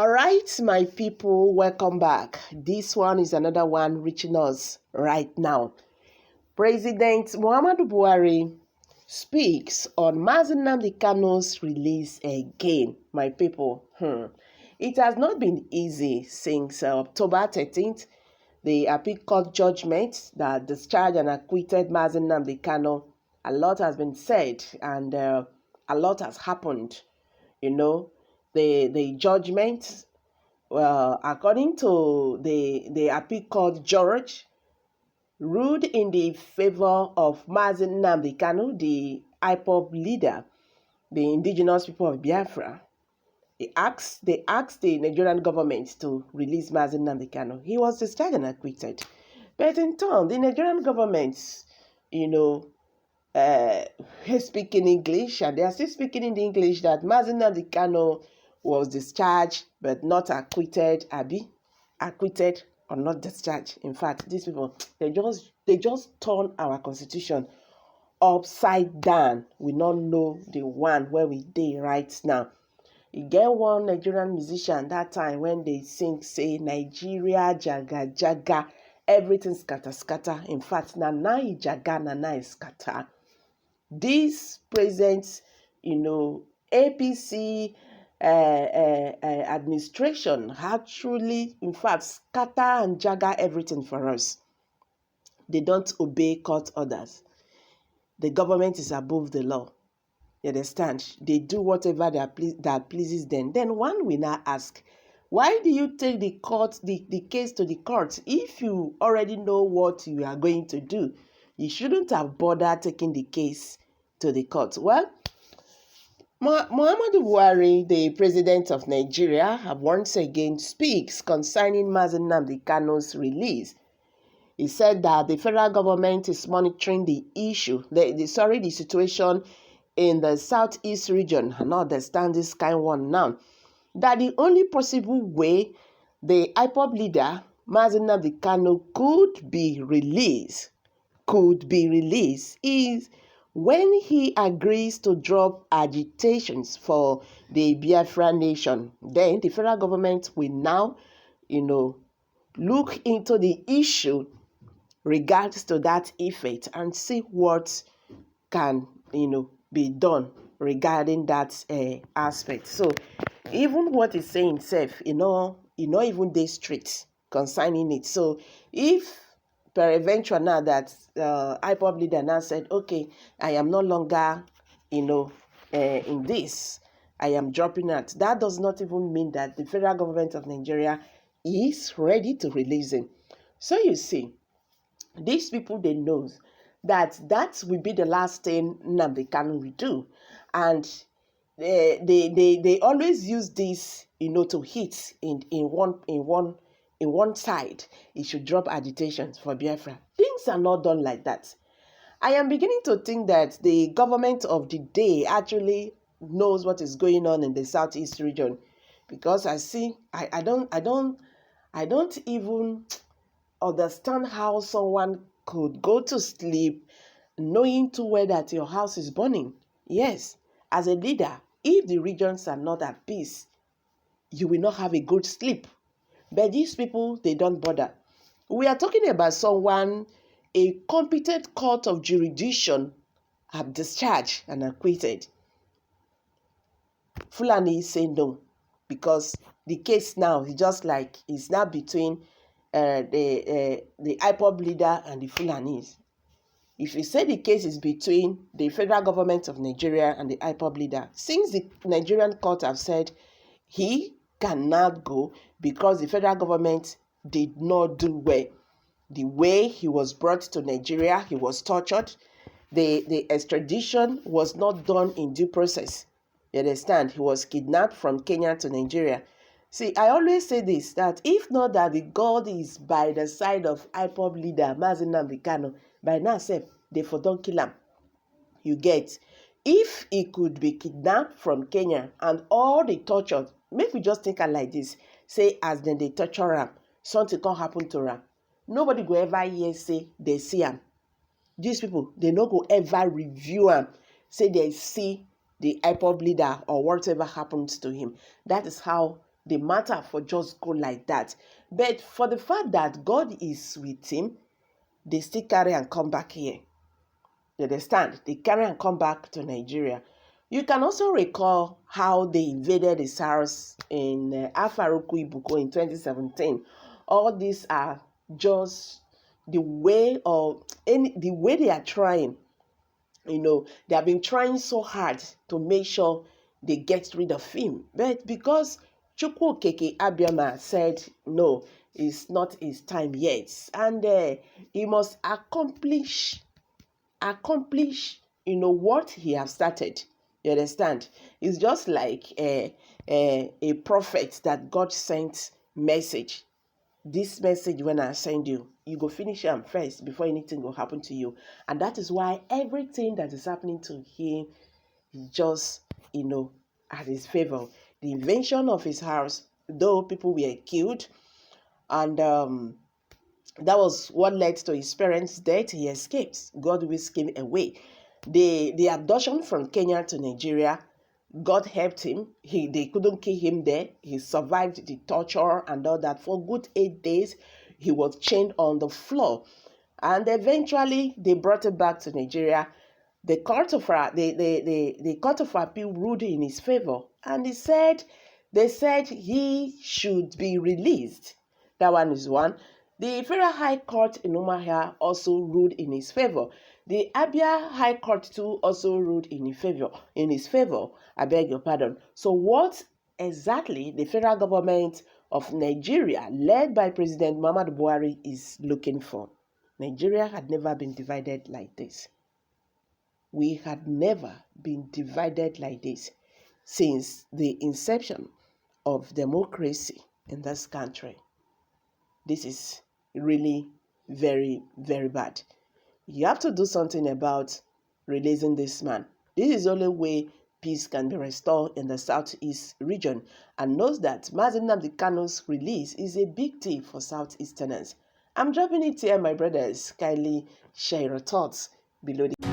All right, my people, welcome back. This one is another one reaching us right now. President Muhammadu Buhari speaks on Nnamdi Kanu's release again, my people. It has not been easy since October 13th, the appeal court judgment that discharged and acquitted Nnamdi Kanu. A lot has been said and a lot has happened. The judgment, well, according to the appeal court judge, ruled in the favor of Nnamdi Kanu, the IPOB leader, the indigenous people of Biafra. They asked the Nigerian government to release Nnamdi Kanu. He was discharged and acquitted. But in turn, the Nigerian government, speaking English, and they are still speaking in the English that Nnamdi Kanu was discharged but not acquitted. Acquitted or not discharged. In fact, these people, they just turn our constitution upside down. We don't know the one where we dey right now. You get one Nigerian musician that time when they say Nigeria jaga jaga, everything scatter scatter. In fact, nana jaga, nana scatter. This present, APC administration actually, in fact, scatter and jaga everything for us. They don't obey court orders. The government is above the law. You understand? They do whatever that pleases them. Then one will now ask, why do you take the case to the court if you already know what you are going to do? You shouldn't have bothered taking the case to the court. Well, Muhammadu Buhari, the president of Nigeria, have once again speaks concerning Nnamdi Kanu's release. He said that the federal government is monitoring the issue, the situation in the southeast region. I not understand this kind one now. That the only possible way the IPOB leader, Nnamdi Kanu, could be released is when he agrees to drop agitations for the Biafra nation. Then the federal government will now, look into the issue regards to that effect and see what can, be done regarding that aspect. So even what he's saying itself, even they straight concerning it. So if peradventure now that IPOB leader now said, okay, I am no longer, in this, I am dropping out. That does not even mean that the federal government of Nigeria is ready to release him. So you see, these people, they know that will be the last thing Nnamdi Kanu will do. And they always use this, to hit in one side. It should drop agitations for Biafra. Things are not done like that. I am beginning to think that the government of the day actually knows what is going on in the southeast region, because I don't even understand how someone could go to sleep knowing too well that your house is burning. Yes, as a leader, if the regions are not at peace, you will not have a good sleep. But these people, they don't bother. We are talking about someone, a competent court of jurisdiction have discharged and acquitted. Fulani is saying no, because the case now is just like it's now between the IPOB leader and the Fulanis. If you say the case is between the federal government of Nigeria and the IPOB leader, since the Nigerian court have said he cannot go because the federal government did not do well. The way he was brought to Nigeria, he was tortured. The extradition was not done in due process. You understand? He was kidnapped from Kenya to Nigeria. See, I always say this, that if not that the God is by the side of IPOB leader Nnamdi Kanu, by now, they for don't kill him. You get, if he could be kidnapped from Kenya and all the torture, make we just think like this, say as then they torture him, something can happen to him. Nobody go ever hear say they see him. These people, they no go ever review him, say they see the IPOB leader or whatever happens to him. That is how the matter for just go like that. But for the fact that God is with him, they still carry and come back here. You understand? They carry and come back to Nigeria. You can also recall how they invaded his house in Afaruku Ibuko in 2017. All these are just the way they are trying. They have been trying so hard to make sure they get rid of him. But because Chukwu Keke Abiyama said, no, it's not his time yet. And he must accomplish what he has started. You understand? It's just like a prophet that God sent message. This message, when I send you, you go finish him first before anything will happen to you. And that is why everything that is happening to him is just, at his favor. The invention of his house, though people were killed, and that was what led to his parents' death. He escaped. God whisked him away. The abduction from Kenya to Nigeria, God helped him. They couldn't kill him there. He survived the torture and all that. For good 8 days, he was chained on the floor. And eventually, they brought him back to Nigeria. The court of appeal ruled in his favor. And they said he should be released. That one is one. The Federal High Court in Umuahia also ruled in his favor. The Abia High Court too also ruled in his favor. I beg your pardon. So what exactly the federal government of Nigeria, led by President Muhammadu Buhari, is looking for? Nigeria had never been divided like this. We had never been divided like this since the inception of democracy in this country. This is really very, very bad. You have to do something about releasing this man. This is the only way peace can be restored in the southeast region, and knows that Nnamdi Kanu's release is a big deal for southeasterners. I'm dropping it here, my brothers. Kindly share your thoughts below the